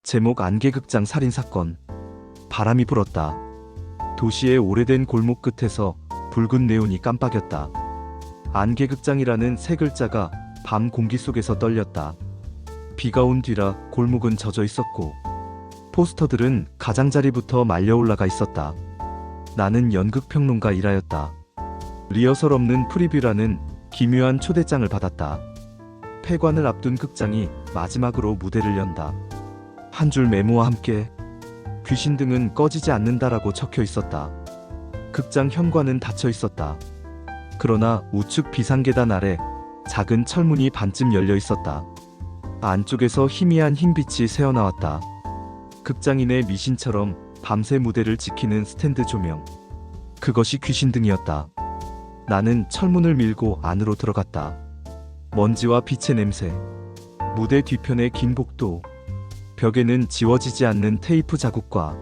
제목 안개극장 살인사건. 바람이 불었다. 도시의 오래된 골목 끝에서 붉은 네온이 깜빡였다. 안개극장이라는 세 글자가 밤 공기 속에서 떨렸다. 비가 온 뒤라 골목은 젖어 있었고 포스터들은 가장자리부터 말려 올라가 있었다. 나는 연극평론가 이라였다. 리허설 없는 프리뷰라는 기묘한 초대장을 받았다. 폐관을 앞둔 극장이 마지막으로 무대를 연다. 한 줄 메모와 함께 귀신 등은 꺼지지 않는다라고 적혀 있었다. 극장 현관은 닫혀 있었다. 그러나 우측 비상계단 아래 작은 철문이 반쯤 열려 있었다. 안쪽에서 희미한 흰빛이 새어나왔다. 극장인의 미신처럼 밤새 무대를 지키는 스탠드 조명. 그것이 귀신등이었다. 나는 철문을 밀고 안으로 들어갔다. 먼지와 빛의 냄새, 무대 뒤편의 긴 복도, 벽에는 지워지지 않는 테이프 자국과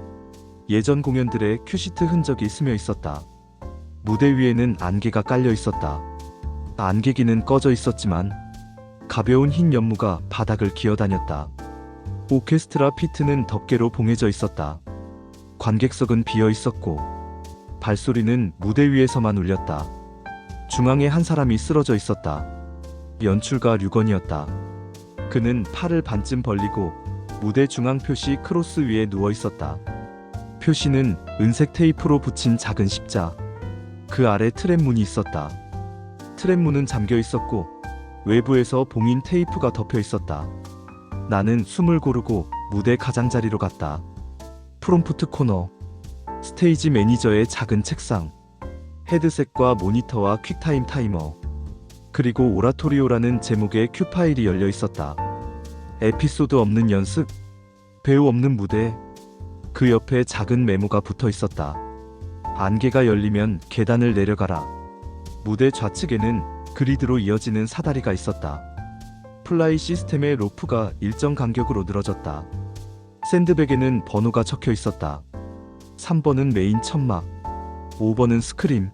예전 공연들의 큐시트 흔적이 스며 있었다. 무대 위에는 안개가 깔려 있었다. 안개기는 꺼져 있었지만 가벼운 흰 연무가 바닥을 기어다녔다. 오케스트라 피트는 덮개로 봉해져 있었다. 관객석은 비어 있었고 발소리는 무대 위에서만 울렸다. 중앙에 한 사람이 쓰러져 있었다. 연출가 류건이었다. 그는 팔을 반쯤 벌리고 무대 중앙 표시 크로스 위에 누워 있었다. 표시는 은색 테이프로 붙인 작은 십자. 그 아래 트랩문이 있었다. 트랩문은 잠겨 있었고 외부에서 봉인 테이프가 덮여 있었다. 나는 숨을 고르고 무대 가장자리로 갔다. 프롬프트 코너, 스테이지 매니저의 작은 책상, 헤드셋과 모니터와 퀵타임 타이머, 그리고 오라토리오라는 제목의 큐 파일이 열려 있었다. 에피소드 없는 연습, 배우 없는 무대. 그 옆에 작은 메모가 붙어 있었다. 안개가 열리면 계단을 내려가라. 무대 좌측에는 그리드로 이어지는 사다리가 있었다. 플라이 시스템의 로프가 일정 간격으로 늘어졌다. 샌드백에는 번호가 적혀 있었다. 3번은 메인 천막, 5번은 스크림,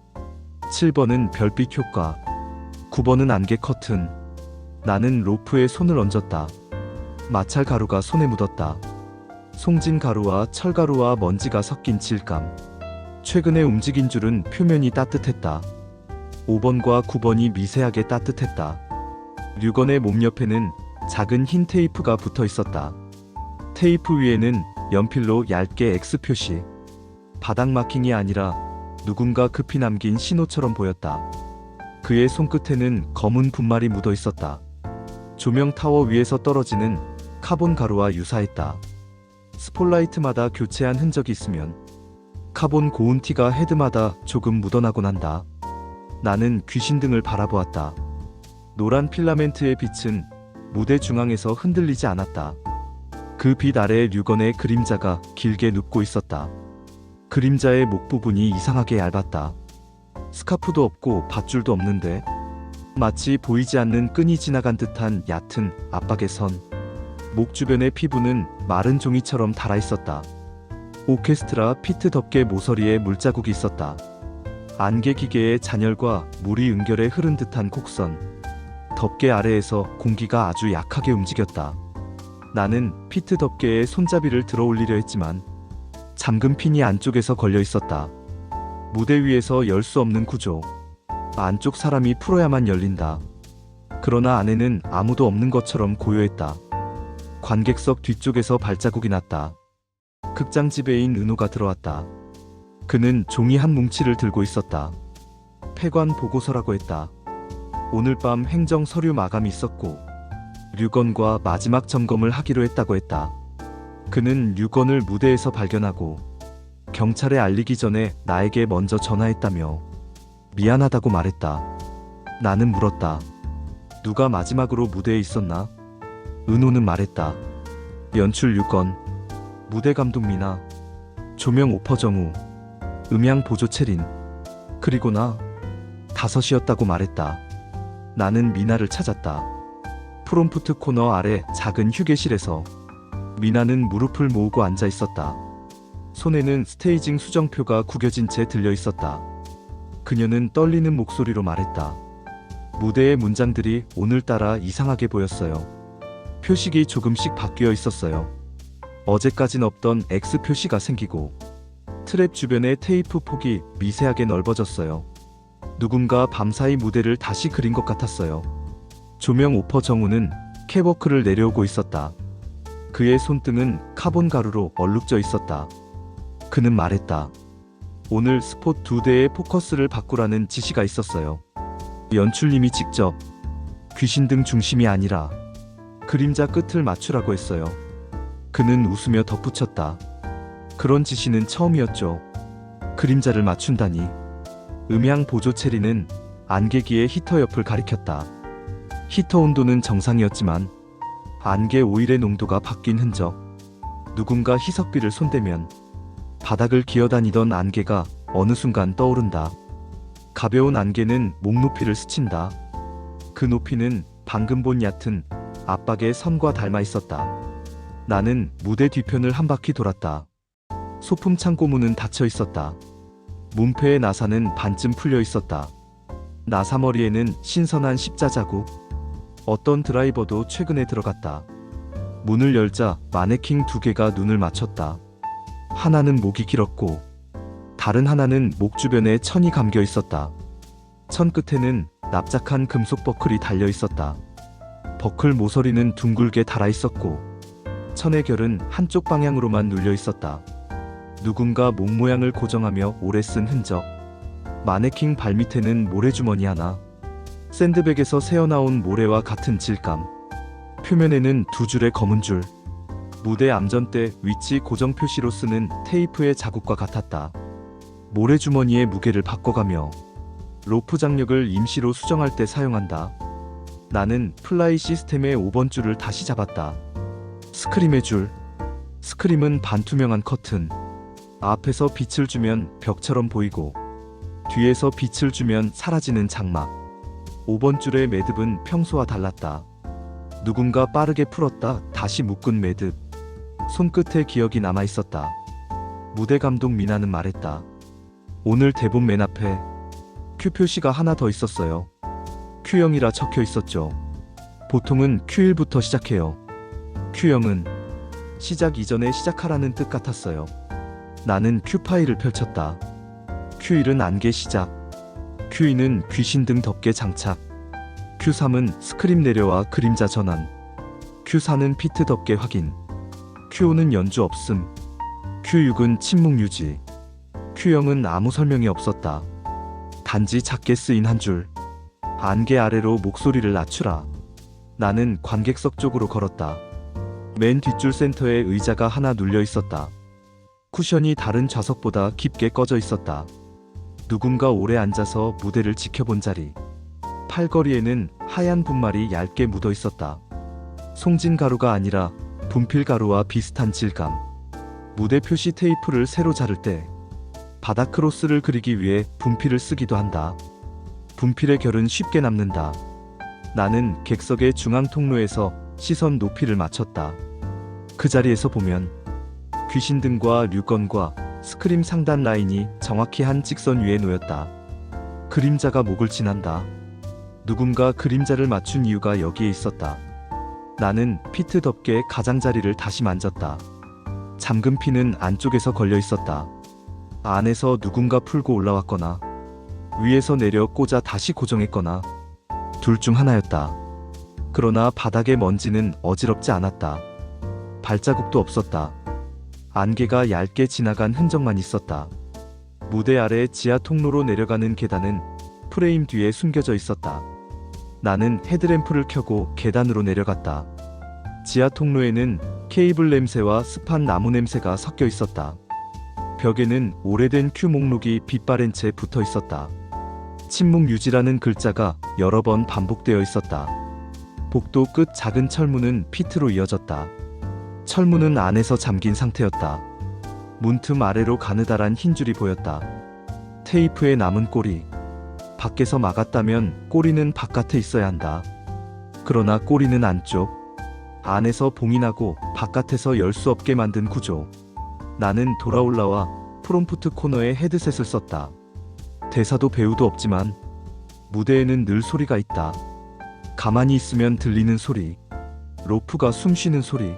7번은 별빛 효과, 9번은 안개 커튼. 나는 로프에 손을 얹었다. 마찰 가루가 손에 묻었다. 송진 가루와 철가루와 먼지가 섞인 질감. 최근에 움직인 줄은 표면이 따뜻했다. 5번과 9번이 미세하게 따뜻했다. 류건의 몸 옆에는 작은 흰 테이프가 붙어 있었다. 테이프 위에는 연필로 얇게 X 표시. 바닥 마킹이 아니라 누군가 급히 남긴 신호처럼 보였다. 그의 손끝에는 검은 분말이 묻어 있었다. 조명 타워 위에서 떨어지는 카본 가루와 유사했다. 스폴라이트마다 교체한 흔적이 있으면 카본 고운 티가 헤드마다 조금 묻어나곤 한다. 나는 귀신등을 바라보았다. 노란 필라멘트의 빛은 무대 중앙에서 흔들리지 않았다. 그 빛 아래에 류건의 그림자가 길게 눕고 있었다. 그림자의 목 부분이 이상하게 얇았다. 스카프도 없고 밧줄도 없는데 마치 보이지 않는 끈이 지나간 듯한 얕은 압박의 선. 목 주변의 피부는 마른 종이처럼 달아있었다. 오케스트라 피트 덮개 모서리에 물자국이 있었다. 안개 기계의 잔열과 물이 은결해 흐른 듯한 곡선. 덮개 아래에서 공기가 아주 약하게 움직였다. 나는 피트 덮개에 손잡이를 들어 올리려 했지만 잠금 핀이 안쪽에서 걸려 있었다. 무대 위에서 열 수 없는 구조. 안쪽 사람이 풀어야만 열린다. 그러나 안에는 아무도 없는 것처럼 고요했다. 관객석 뒤쪽에서 발자국이 났다. 극장 지배인 은호가 들어왔다. 그는 종이 한 뭉치를 들고 있었다. 폐관 보고서라고 했다. 오늘 밤 행정 서류 마감이 있었고 류건과 마지막 점검을 하기로 했다고 했다. 그는 류건을 무대에서 발견하고 경찰에 알리기 전에 나에게 먼저 전화했다며 미안하다고 말했다. 나는 물었다. 누가 마지막으로 무대에 있었나? 은호는 말했다. 연출 류건, 무대 감독 미나, 조명 오퍼정우, 음향 보조 채린, 그리고 나 5이었다고 말했다. 나는 미나를 찾았다. 프롬프트 코너 아래 작은 휴게실에서 미나는 무릎을 모으고 앉아 있었다. 손에는 스테이징 수정표가 구겨진 채 들려 있었다. 그녀는 떨리는 목소리로 말했다. 무대의 문장들이 오늘따라 이상하게 보였어요. 표식이 조금씩 바뀌어 있었어요. 어제까진 없던 X 표시가 생기고 트랩 주변의 테이프 폭이 미세하게 넓어졌어요. 누군가 밤사이 무대를 다시 그린 것 같았어요. 조명 오퍼 정우는 캐워크를 내려오고 있었다. 그의 손등은 카본 가루로 얼룩져 있었다. 그는 말했다. 오늘 스폿 2대의 포커스를 바꾸라는 지시가 있었어요. 연출님이 직접 귀신 등 중심이 아니라 그림자 끝을 맞추라고 했어요. 그는 웃으며 덧붙였다. 그런 지시는 처음이었죠. 그림자를 맞춘다니. 음향 보조 체리는 안개기의 히터 옆을 가리켰다. 히터 온도는 정상이었지만 안개 오일의 농도가 바뀐 흔적. 누군가 희석비를 손대면 바닥을 기어다니던 안개가 어느 순간 떠오른다. 가벼운 안개는 목 높이를 스친다. 그 높이는 방금 본 얕은 압박의 선과 닮아 있었다. 나는 무대 뒤편을 한 바퀴 돌았다. 소품 창고 문은 닫혀 있었다. 문패의 나사는 반쯤 풀려 있었다. 나사 머리에는 신선한 십자 자국. 어떤 드라이버도 최근에 들어갔다. 문을 열자 마네킹 2개가 눈을 맞췄다. 하나는 목이 길었고 다른 하나는 목 주변에 천이 감겨 있었다. 천 끝에는 납작한 금속 버클이 달려 있었다. 버클 모서리는 둥글게 달아 있었고 천의 결은 한쪽 방향으로만 눌려 있었다. 누군가 목 모양을 고정하며 오래 쓴 흔적. 마네킹 발밑에는 모래주머니 하나. 샌드백에서 새어나온 모래와 같은 질감. 표면에는 2줄의 검은 줄. 무대 암전대 위치 고정 표시로 쓰는 테이프의 자국과 같았다. 모래주머니의 무게를 바꿔가며 로프 장력을 임시로 수정할 때 사용한다. 나는 플라이 시스템의 5번 줄을 다시 잡았다. 스크림의 줄. 스크림은 반투명한 커튼. 앞에서 빛을 주면 벽처럼 보이고 뒤에서 빛을 주면 사라지는 장막. 5번 줄의 매듭은 평소와 달랐다. 누군가 빠르게 풀었다 다시 묶은 매듭. 손끝에 기억이 남아 있었다. 무대 감독 미나는 말했다. 오늘 대본 맨 앞에 Q 표시가 하나 더 있었어요. Q형이라 적혀 있었죠. 보통은 Q1부터 시작해요. Q형은 시작 이전에 시작하라는 뜻 같았어요. 나는 Q 파일을 펼쳤다. Q1은 안개 시작. Q2는 귀신 등 덮개 장착. Q3은 스크림 내려와 그림자 전환. Q4는 피트 덮개 확인. Q5는 연주 없음. Q6은 침묵 유지. Q0은 아무 설명이 없었다. 단지 작게 쓰인 한 줄. 안개 아래로 목소리를 낮추라. 나는 관객석 쪽으로 걸었다. 맨 뒷줄 센터에 의자가 하나 눌려 있었다. 쿠션이 다른 좌석보다 깊게 꺼져 있었다. 누군가 오래 앉아서 무대를 지켜본 자리. 팔걸이에는 하얀 분말이 얇게 묻어 있었다. 송진 가루가 아니라 분필 가루와 비슷한 질감. 무대 표시 테이프를 새로 자를 때 바닥 크로스를 그리기 위해 분필을 쓰기도 한다. 분필의 결은 쉽게 남는다. 나는 객석의 중앙 통로에서 시선 높이를 맞췄다. 그 자리에서 보면 귀신 등과 류건과 스크림 상단 라인이 정확히 한 직선 위에 놓였다. 그림자가 목을 지난다. 누군가 그림자를 맞춘 이유가 여기에 있었다. 나는 피트 덮개의 가장자리를 다시 만졌다. 잠금 핀은 안쪽에서 걸려 있었다. 안에서 누군가 풀고 올라왔거나 위에서 내려 꽂아 다시 고정했거나 둘 중 하나였다. 그러나 바닥의 먼지는 어지럽지 않았다. 발자국도 없었다. 안개가 얇게 지나간 흔적만 있었다. 무대 아래 지하 통로로 내려가는 계단은 프레임 뒤에 숨겨져 있었다. 나는 헤드램프를 켜고 계단으로 내려갔다. 지하 통로에는 케이블 냄새와 습한 나무 냄새가 섞여 있었다. 벽에는 오래된 큐 목록이 빛바랜 채 붙어 있었다. 침묵 유지라는 글자가 여러 번 반복되어 있었다. 복도 끝 작은 철문은 피트로 이어졌다. 철문은 안에서 잠긴 상태였다. 문틈 아래로 가느다란 흰 줄이 보였다. 테이프에 남은 꼬리. 밖에서 막았다면 꼬리는 바깥에 있어야 한다. 그러나 꼬리는 안쪽. 안에서 봉인하고 바깥에서 열 수 없게 만든 구조. 나는 돌아올라와 프롬프트 코너에 헤드셋을 썼다. 대사도 배우도 없지만 무대에는 늘 소리가 있다. 가만히 있으면 들리는 소리. 로프가 숨 쉬는 소리.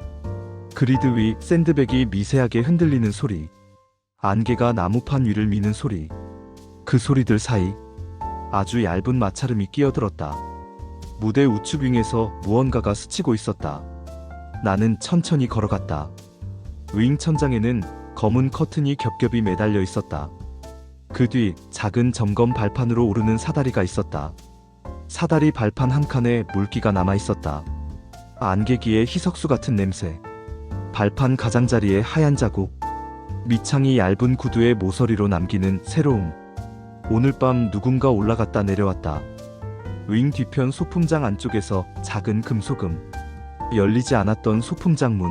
그리드 위 샌드백이 미세하게 흔들리는 소리, 안개가 나무판 위를 미는 소리, 그 소리들 사이 아주 얇은 마찰음이 끼어들었다. 무대 우측 윙에서 무언가가 스치고 있었다. 나는 천천히 걸어갔다. 윙 천장에는 검은 커튼이 겹겹이 매달려 있었다. 그 뒤 작은 점검 발판으로 오르는 사다리가 있었다. 사다리 발판 한 칸에 물기가 남아 있었다. 안개기의 희석수 같은 냄새, 발판 가장자리에 하얀 자국, 밑창이 얇은 구두의 모서리로 남기는 새로움. 오늘 밤 누군가 올라갔다 내려왔다. 윙 뒤편 소품장 안쪽에서 작은 금소금, 열리지 않았던 소품장 문,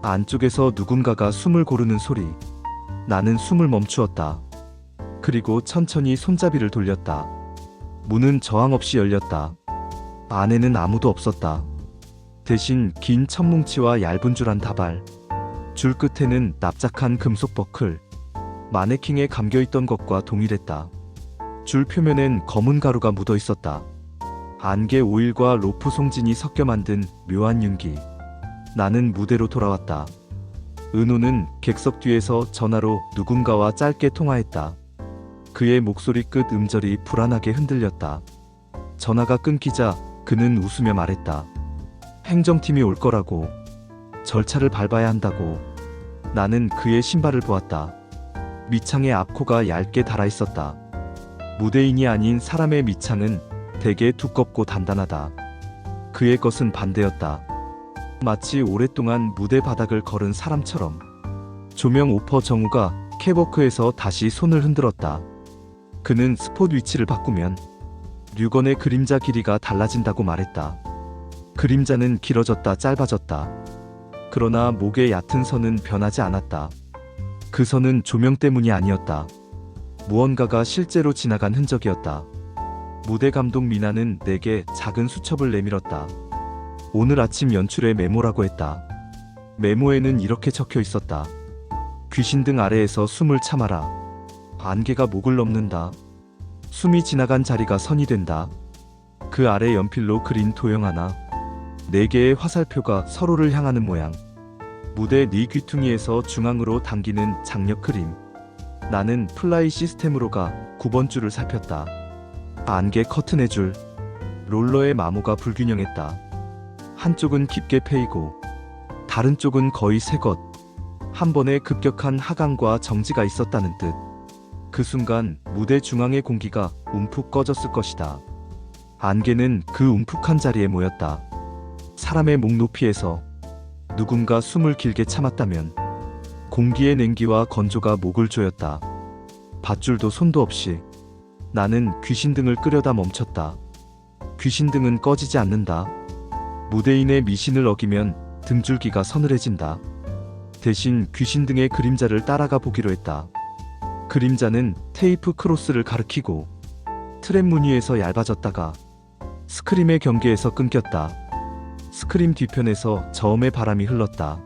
안쪽에서 누군가가 숨을 고르는 소리. 나는 숨을 멈추었다. 그리고 천천히 손잡이를 돌렸다. 문은 저항 없이 열렸다. 안에는 아무도 없었다. 대신 긴 천뭉치와 얇은 줄 한 다발, 줄 끝에는 납작한 금속 버클, 마네킹에 감겨있던 것과 동일했다. 줄 표면엔 검은 가루가 묻어 있었다. 안개 오일과 로프 송진이 섞여 만든 묘한 윤기. 나는 무대로 돌아왔다. 은호는 객석 뒤에서 전화로 누군가와 짧게 통화했다. 그의 목소리 끝 음절이 불안하게 흔들렸다. 전화가 끊기자 그는 웃으며 말했다. 행정팀이 올 거라고. 절차를 밟아야 한다고. 나는 그의 신발을 보았다. 밑창에 앞코가 얇게 달아 있었다. 무대인이 아닌 사람의 밑창은 되게 두껍고 단단하다. 그의 것은 반대였다. 마치 오랫동안 무대 바닥을 걸은 사람처럼. 조명 오퍼 정우가 캐버크에서 다시 손을 흔들었다. 그는 스폿 위치를 바꾸면 류건의 그림자 길이가 달라진다고 말했다. 그림자는 길어졌다 짧아졌다. 그러나 목의 얕은 선은 변하지 않았다. 그 선은 조명 때문이 아니었다. 무언가가 실제로 지나간 흔적이었다. 무대 감독 미나는 내게 작은 수첩을 내밀었다. 오늘 아침 연출의 메모라고 했다. 메모에는 이렇게 적혀 있었다. 귀신등 아래에서 숨을 참아라. 안개가 목을 넘는다. 숨이 지나간 자리가 선이 된다. 그 아래 연필로 그린 도형 하나. 4개의 화살표가 서로를 향하는 모양. 무대 네 귀퉁이에서 중앙으로 당기는 장력 그림. 나는 플라이 시스템으로 가 9번 줄을 살폈다. 안개 커튼의 줄. 롤러의 마모가 불균형했다. 한쪽은 깊게 패이고 다른 쪽은 거의 새 것. 한 번에 급격한 하강과 정지가 있었다는 뜻. 그 순간 무대 중앙의 공기가 움푹 꺼졌을 것이다. 안개는 그 움푹한 자리에 모였다. 사람의 목 높이에서 누군가 숨을 길게 참았다면 공기의 냉기와 건조가 목을 조였다. 밧줄도 손도 없이. 나는 귀신등을 끄려다 멈췄다. 귀신등은 꺼지지 않는다. 무대인의 미신을 어기면 등줄기가 서늘해진다. 대신 귀신등의 그림자를 따라가 보기로 했다. 그림자는 테이프 크로스를 가리키고 트랩 무늬에서 얇아졌다가 스크림의 경계에서 끊겼다. 스크림 뒤편에서 저음의 바람이 흘렀다.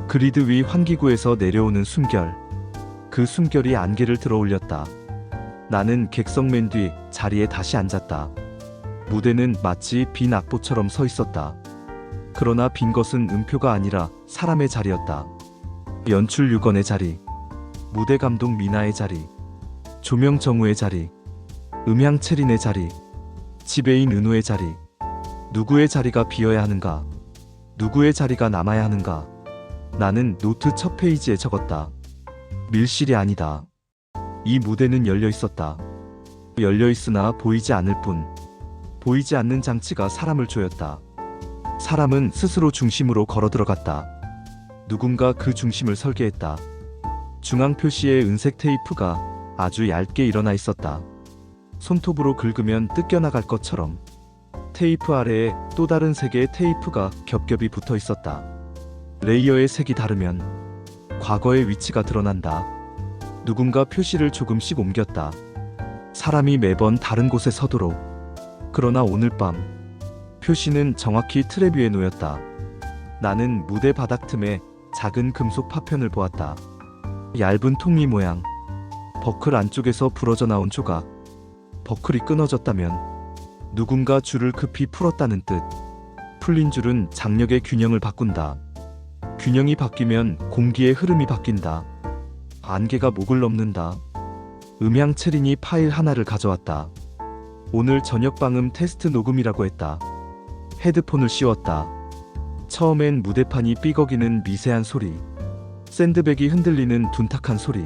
그리드 위 환기구에서 내려오는 숨결. 그 숨결이 안개를 들어올렸다. 나는 객석 맨 뒤 자리에 다시 앉았다. 무대는 마치 빈 악보처럼 서 있었다. 그러나 빈 것은 음표가 아니라 사람의 자리였다. 연출 유건의 자리, 무대 감독 미나의 자리, 조명 정우의 자리, 음향 체린의 자리, 지배인 은우의 자리. 누구의 자리가 비어야 하는가? 누구의 자리가 남아야 하는가? 나는 노트 첫 페이지에 적었다. 밀실이 아니다. 이 무대는 열려 있었다. 열려 있으나 보이지 않을 뿐. 보이지 않는 장치가 사람을 조였다. 사람은 스스로 중심으로 걸어 들어갔다. 누군가 그 중심을 설계했다. 중앙 표시의 은색 테이프가 아주 얇게 일어나 있었다. 손톱으로 긁으면 뜯겨나갈 것처럼. 테이프 아래에 또 다른 세 개의 테이프가 겹겹이 붙어 있었다. 레이어의 색이 다르면 과거의 위치가 드러난다. 누군가 표시를 조금씩 옮겼다. 사람이 매번 다른 곳에 서도록. 그러나 오늘 밤 표시는 정확히 트랩 위에 놓였다. 나는 무대 바닥 틈에 작은 금속 파편을 보았다. 얇은 통리 모양. 버클 안쪽에서 부러져 나온 조각. 버클이 끊어졌다면 누군가 줄을 급히 풀었다는 뜻. 풀린 줄은 장력의 균형을 바꾼다. 균형이 바뀌면 공기의 흐름이 바뀐다. 안개가 목을 넘는다. 음향 체린이 파일 하나를 가져왔다. 오늘 저녁 방음 테스트 녹음이라고 했다. 헤드폰을 씌웠다. 처음엔 무대판이 삐걱이는 미세한 소리, 샌드백이 흔들리는 둔탁한 소리,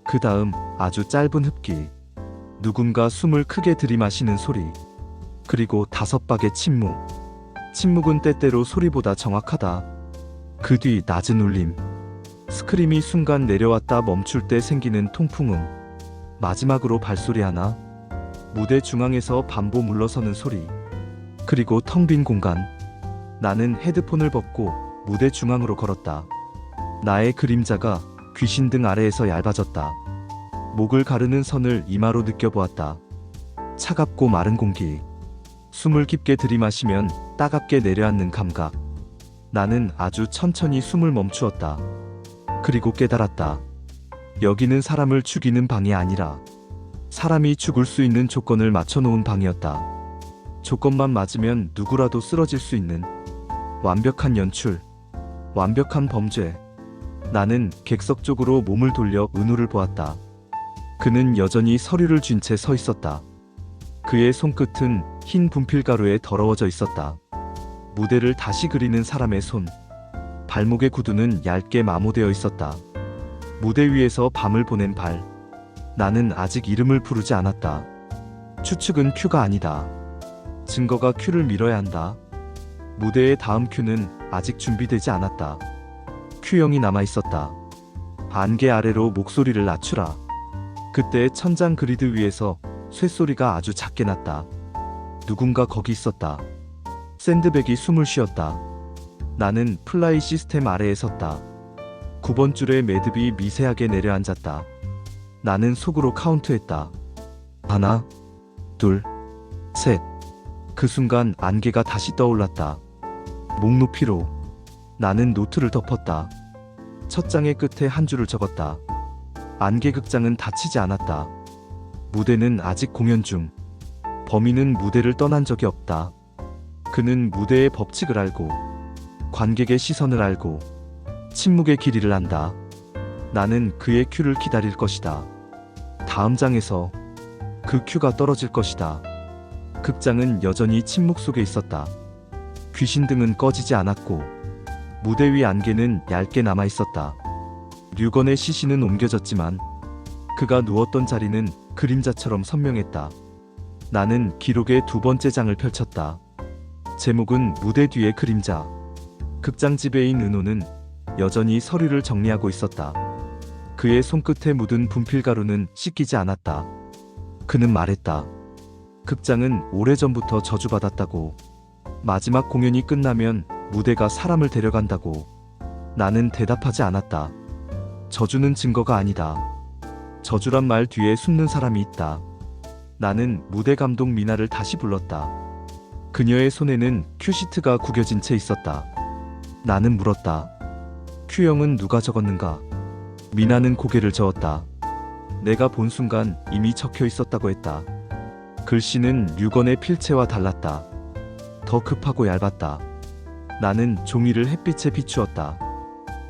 그 다음 아주 짧은 흡기, 누군가 숨을 크게 들이마시는 소리, 그리고 5박의 침묵. 침묵은 때때로 소리보다 정확하다. 그 뒤 낮은 울림, 스크림이 순간 내려왔다 멈출 때 생기는 통풍음, 마지막으로 발소리 하나, 무대 중앙에서 반보 물러서는 소리, 그리고 텅 빈 공간. 나는 헤드폰을 벗고 무대 중앙으로 걸었다. 나의 그림자가 귀신 등 아래에서 얇아졌다. 목을 가르는 선을 이마로 느껴보았다. 차갑고 마른 공기, 숨을 깊게 들이마시면 따갑게 내려앉는 감각. 나는 아주 천천히 숨을 멈추었다. 그리고 깨달았다. 여기는 사람을 죽이는 방이 아니라 사람이 죽을 수 있는 조건을 맞춰놓은 방이었다. 조건만 맞으면 누구라도 쓰러질 수 있는 완벽한 연출, 완벽한 범죄. 나는 객석 쪽으로 몸을 돌려 은우를 보았다. 그는 여전히 서류를 쥔 채 서 있었다. 그의 손끝은 흰 분필가루에 더러워져 있었다. 무대를 다시 그리는 사람의 손. 발목의 구두는 얇게 마모되어 있었다. 무대 위에서 밤을 보낸 발. 나는 아직 이름을 부르지 않았다. 추측은 큐가 아니다. 증거가 큐를 밀어야 한다. 무대의 다음 큐는 아직 준비되지 않았다. 큐형이 남아있었다. 안개 아래로 목소리를 낮추라. 그때 천장 그리드 위에서 쇳소리가 아주 작게 났다. 누군가 거기 있었다. 샌드백이 숨을 쉬었다. 나는 플라이 시스템 아래에 섰다. 9번 줄에 매듭이 미세하게 내려앉았다. 나는 속으로 카운트했다. 하나, 둘, 셋. 그 순간 안개가 다시 떠올랐다. 목 높이로. 나는 노트를 덮었다. 첫 장의 끝에 한 줄을 적었다. 안개극장은 닫히지 않았다. 무대는 아직 공연 중. 범인은 무대를 떠난 적이 없다. 그는 무대의 법칙을 알고, 관객의 시선을 알고, 침묵의 길이를 안다. 나는 그의 큐를 기다릴 것이다. 다음 장에서 그 큐가 떨어질 것이다. 극장은 여전히 침묵 속에 있었다. 귀신 등은 꺼지지 않았고, 무대 위 안개는 얇게 남아 있었다. 류건의 시신은 옮겨졌지만 그가 누웠던 자리는 그림자처럼 선명했다. 나는 기록의 2번째 장을 펼쳤다. 제목은 무대 뒤의 그림자. 극장 지배인 은호는 여전히 서류를 정리하고 있었다. 그의 손끝에 묻은 분필가루는 씻기지 않았다. 그는 말했다. 극장은 오래전부터 저주받았다고. 마지막 공연이 끝나면 무대가 사람을 데려간다고. 나는 대답하지 않았다. 저주는 증거가 아니다. 저주란 말 뒤에 숨는 사람이 있다. 나는 무대 감독 미나를 다시 불렀다. 그녀의 손에는 큐시트가 구겨진 채 있었다. 나는 물었다. 큐형은 누가 적었는가? 미나는 고개를 저었다. 내가 본 순간 이미 적혀 있었다고 했다. 글씨는 류건의 필체와 달랐다. 더 급하고 얇았다. 나는 종이를 햇빛에 비추었다.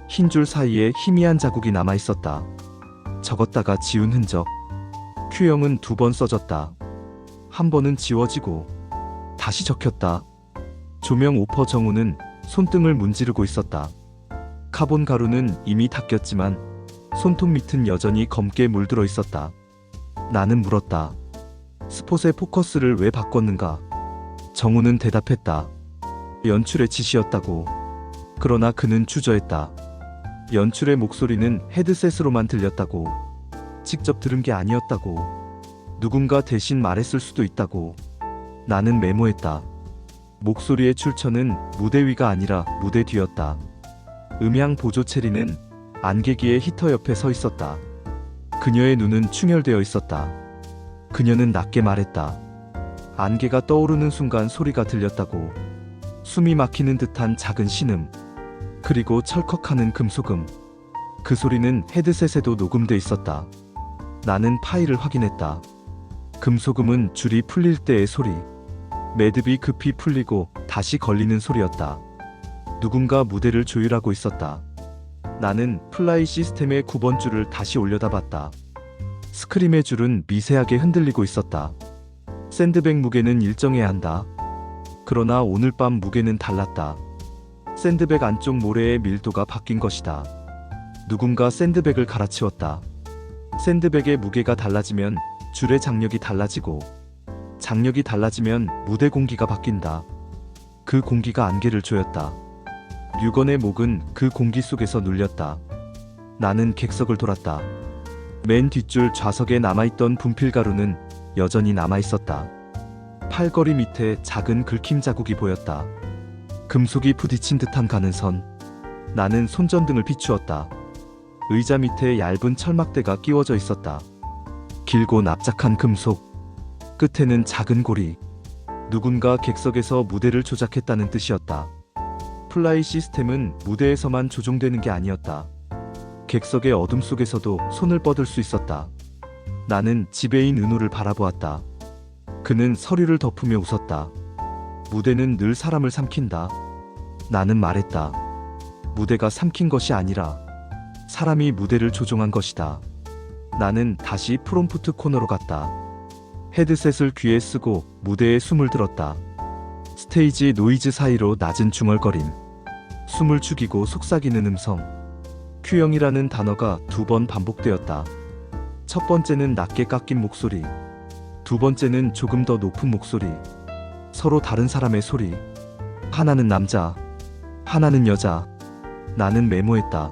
흰 줄 사이에 희미한 자국이 남아 있었다. 적었다가 지운 흔적. 큐형은 2번 써졌다. 한 번은 지워지고 다시 적혔다. 조명 오퍼 정우는 손등을 문지르고 있었다. 카본 가루는 이미 닦였지만 손톱 밑은 여전히 검게 물들어 있었다. 나는 물었다. 스폿의 포커스를 왜 바꿨는가? 정우는 대답했다. 연출의 지시였다고. 그러나 그는 주저했다. 연출의 목소리는 헤드셋으로만 들렸다고. 직접 들은 게 아니었다고. 누군가 대신 말했을 수도 있다고. 나는 메모했다. 목소리의 출처는 무대 위가 아니라 무대 뒤였다. 음향 보조 체리는 안개기의 히터 옆에 서 있었다. 그녀의 눈은 충혈되어 있었다. 그녀는 낮게 말했다. 안개가 떠오르는 순간 소리가 들렸다고. 숨이 막히는 듯한 작은 신음. 그리고 철컥하는 금속음. 그 소리는 헤드셋에도 녹음돼 있었다. 나는 파일을 확인했다. 금속음은 줄이 풀릴 때의 소리. 매듭이 급히 풀리고 다시 걸리는 소리였다. 누군가 무대를 조율하고 있었다. 나는 플라이 시스템의 9번 줄을 다시 올려다 봤다. 스크림의 줄은 미세하게 흔들리고 있었다. 샌드백 무게는 일정해야 한다. 그러나 오늘 밤 무게는 달랐다. 샌드백 안쪽 모래의 밀도가 바뀐 것이다. 누군가 샌드백을 갈아치웠다. 샌드백의 무게가 달라지면 줄의 장력이 달라지고, 장력이 달라지면 무대 공기가 바뀐다. 그 공기가 안개를 조였다. 류건의 목은 그 공기 속에서 눌렸다. 나는 객석을 돌았다. 맨 뒷줄 좌석에 남아있던 분필가루는 여전히 남아있었다. 팔걸이 밑에 작은 긁힘 자국이 보였다. 금속이 부딪힌 듯한 가는 선. 나는 손전등을 비추었다. 의자 밑에 얇은 철막대가 끼워져 있었다. 길고 납작한 금속. 끝에는 작은 고리. 누군가 객석에서 무대를 조작했다는 뜻이었다. 플라이 시스템은 무대에서만 조종되는 게 아니었다. 객석의 어둠 속에서도 손을 뻗을 수 있었다. 나는 지배인 은호를 바라보았다. 그는 서류를 덮으며 웃었다. 무대는 늘 사람을 삼킨다. 나는 말했다. 무대가 삼킨 것이 아니라 사람이 무대를 조종한 것이다. 나는 다시 프롬프트 코너로 갔다. 헤드셋을 귀에 쓰고 무대에 숨을 들었다. 스테이지 노이즈 사이로 낮은 중얼거림. 숨을 죽이고 속삭이는 음성. 큐형이라는 단어가 2번 반복되었다. 첫 번째는 낮게 깎인 목소리. 두 번째는 조금 더 높은 목소리. 서로 다른 사람의 소리. 하나는 남자, 하나는 여자. 나는 메모했다.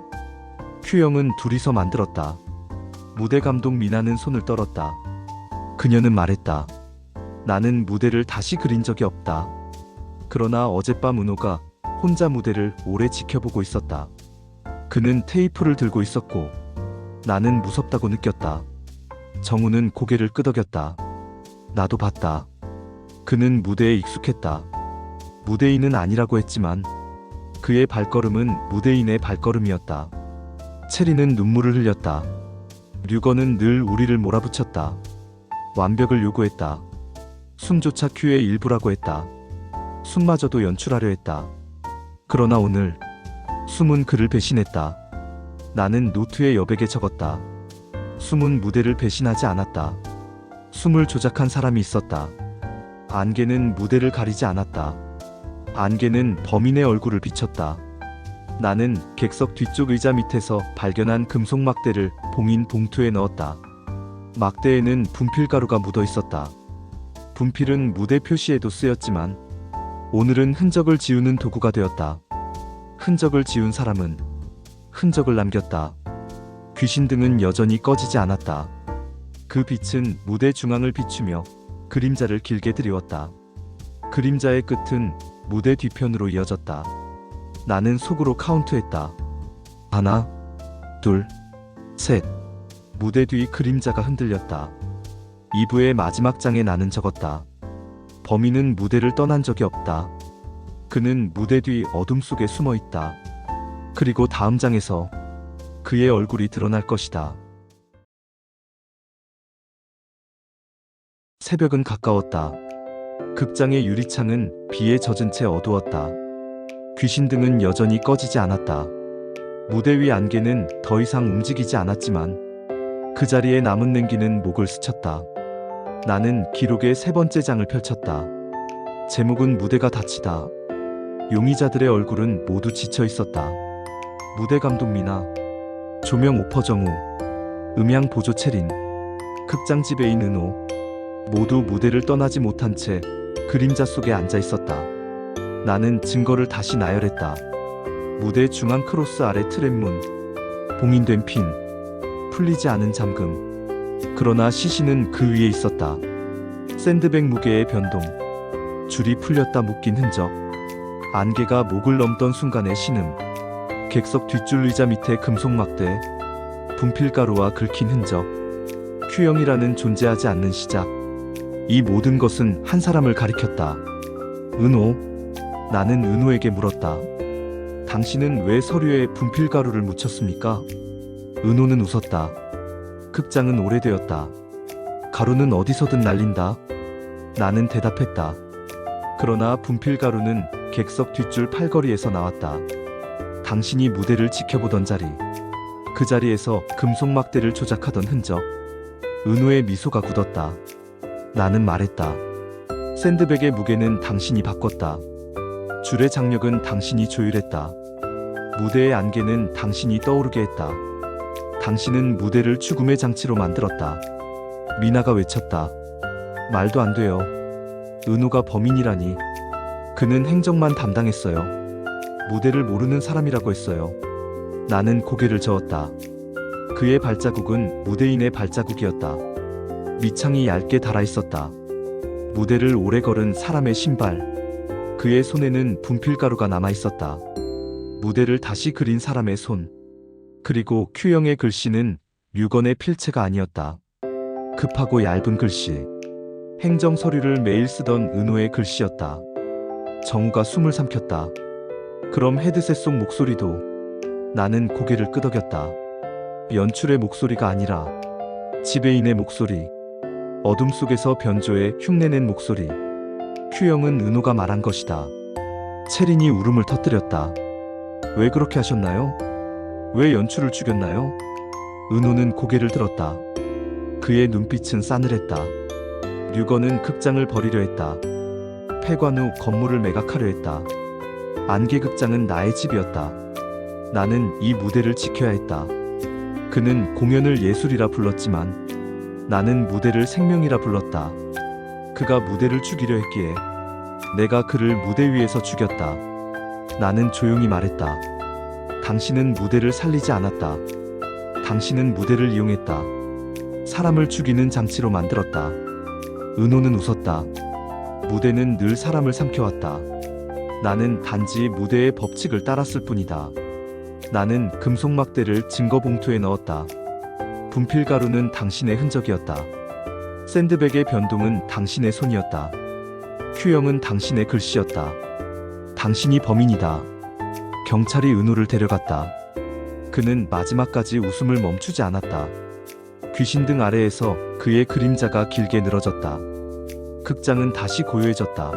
큐형은 둘이서 만들었다. 무대 감독 미나는 손을 떨었다. 그녀는 말했다. 나는 무대를 다시 그린 적이 없다. 그러나 어젯밤 은호가 혼자 무대를 오래 지켜보고 있었다. 그는 테이프를 들고 있었고 나는 무섭다고 느꼈다. 정우는 고개를 끄덕였다. 나도 봤다. 그는 무대에 익숙했다. 무대인은 아니라고 했지만 그의 발걸음은 무대인의 발걸음이었다. 체리는 눈물을 흘렸다. 류건은 늘 우리를 몰아붙였다. 완벽을 요구했다. 숨조차 큐의 일부라고 했다. 숨마저도 연출하려 했다. 그러나 오늘 숨은 그를 배신했다. 나는 노트에 여백에 적었다. 숨은 무대를 배신하지 않았다. 숨을 조작한 사람이 있었다. 안개는 무대를 가리지 않았다. 안개는 범인의 얼굴을 비췄다. 나는 객석 뒤쪽 의자 밑에서 발견한 금속 막대를 봉인 봉투에 넣었다. 막대에는 분필가루가 묻어 있었다. 분필은 무대 표시에도 쓰였지만 오늘은 흔적을 지우는 도구가 되었다. 흔적을 지운 사람은 흔적을 남겼다. 귀신등은 여전히 꺼지지 않았다. 그 빛은 무대 중앙을 비추며 그림자를 길게 드리웠다. 그림자의 끝은 무대 뒤편으로 이어졌다. 나는 속으로 카운트했다. 하나, 둘, 셋. 무대 뒤 그림자가 흔들렸다. 2부의 마지막 장에 나는 적었다. 범인은 무대를 떠난 적이 없다. 그는 무대 뒤 어둠 속에 숨어 있다. 그리고 다음 장에서 그의 얼굴이 드러날 것이다. 새벽은 가까웠다. 극장의 유리창은 비에 젖은 채 어두웠다. 귀신등은 여전히 꺼지지 않았다. 무대 위 안개는 더 이상 움직이지 않았지만 그 자리에 남은 냉기는 목을 스쳤다. 나는 기록의 3번째 장을 펼쳤다. 제목은 무대가 닫히다. 용의자들의 얼굴은 모두 지쳐 있었다. 무대 감독 미나, 조명 오퍼 정우, 음향 보조 채린, 극장 지배인 은호. 모두 무대를 떠나지 못한 채 그림자 속에 앉아 있었다. 나는 증거를 다시 나열했다. 무대 중앙 크로스 아래 트랩문, 봉인된 핀, 풀리지 않은 잠금. 그러나 시신은 그 위에 있었다. 샌드백 무게의 변동, 줄이 풀렸다 묶인 흔적, 안개가 목을 넘던 순간의 신음, 객석 뒷줄 의자 밑에 금속 막대, 분필가루와 긁힌 흔적, 큐형이라는 존재하지 않는 시작. 이 모든 것은 한 사람을 가리켰다. 은호. 나는 은호에게 물었다. 당신은 왜 서류에 분필가루를 묻혔습니까? 은호는 웃었다. 극장은 오래되었다. 가루는 어디서든 날린다. 나는 대답했다. 그러나 분필가루는 객석 뒷줄 팔걸이에서 나왔다. 당신이 무대를 지켜보던 자리. 그 자리에서 금속 막대를 조작하던 흔적. 은호의 미소가 굳었다. 나는 말했다. 샌드백의 무게는 당신이 바꿨다. 줄의 장력은 당신이 조율했다. 무대의 안개는 당신이 떠오르게 했다. 당신은 무대를 죽음의 장치로 만들었다. 미나가 외쳤다. 말도 안 돼요. 은호가 범인이라니. 그는 행정만 담당했어요. 무대를 모르는 사람이라고 했어요. 나는 고개를 저었다. 그의 발자국은 무대인의 발자국이었다. 밑창이 얇게 달아 있었다. 무대를 오래 걸은 사람의 신발. 그의 손에는 분필가루가 남아 있었다. 무대를 다시 그린 사람의 손. 그리고 Q형의 글씨는 류건의 필체가 아니었다. 급하고 얇은 글씨. 행정 서류를 매일 쓰던 은호의 글씨였다. 정우가 숨을 삼켰다. 그럼 헤드셋 속 목소리도. 나는 고개를 끄덕였다. 연출의 목소리가 아니라 지배인의 목소리. 어둠 속에서 변조해 흉내낸 목소리. Q형은 은호가 말한 것이다. 체린이 울음을 터뜨렸다. 왜 그렇게 하셨나요? 왜 연출을 죽였나요? 은호는 고개를 들었다. 그의 눈빛은 싸늘했다. 류건은 극장을 버리려 했다. 폐관 후 건물을 매각하려 했다. 안개극장은 나의 집이었다. 나는 이 무대를 지켜야 했다. 그는 공연을 예술이라 불렀지만 나는 무대를 생명이라 불렀다. 그가 무대를 죽이려 했기에 내가 그를 무대 위에서 죽였다. 나는 조용히 말했다. 당신은 무대를 살리지 않았다. 당신은 무대를 이용했다. 사람을 죽이는 장치로 만들었다. 은호는 웃었다. 무대는 늘 사람을 삼켜왔다. 나는 단지 무대의 법칙을 따랐을 뿐이다. 나는 금속 막대를 증거 봉투에 넣었다. 분필가루는 당신의 흔적이었다. 샌드백의 변동은 당신의 손이었다. Q형은 당신의 글씨였다. 당신이 범인이다. 경찰이 은호를 데려갔다. 그는 마지막까지 웃음을 멈추지 않았다. 귀신등 아래에서 그의 그림자가 길게 늘어졌다. 극장은 다시 고요해졌다.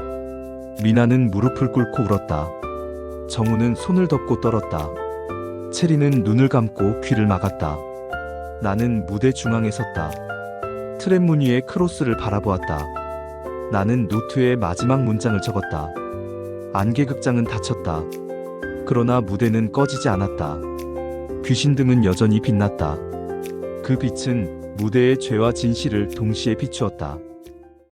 미나는 무릎을 꿇고 울었다. 정우는 손을 덮고 떨었다. 체리는 눈을 감고 귀를 막았다. 나는 무대 중앙에 섰다. 트랩 문 위에 크로스를 바라보았다. 나는 노트에 마지막 문장을 적었다. 안개극장은 닫혔다. 그러나 무대는 꺼지지 않았다. 귀신등은 여전히 빛났다. 그 빛은 무대의 죄와 진실을 동시에 비추었다.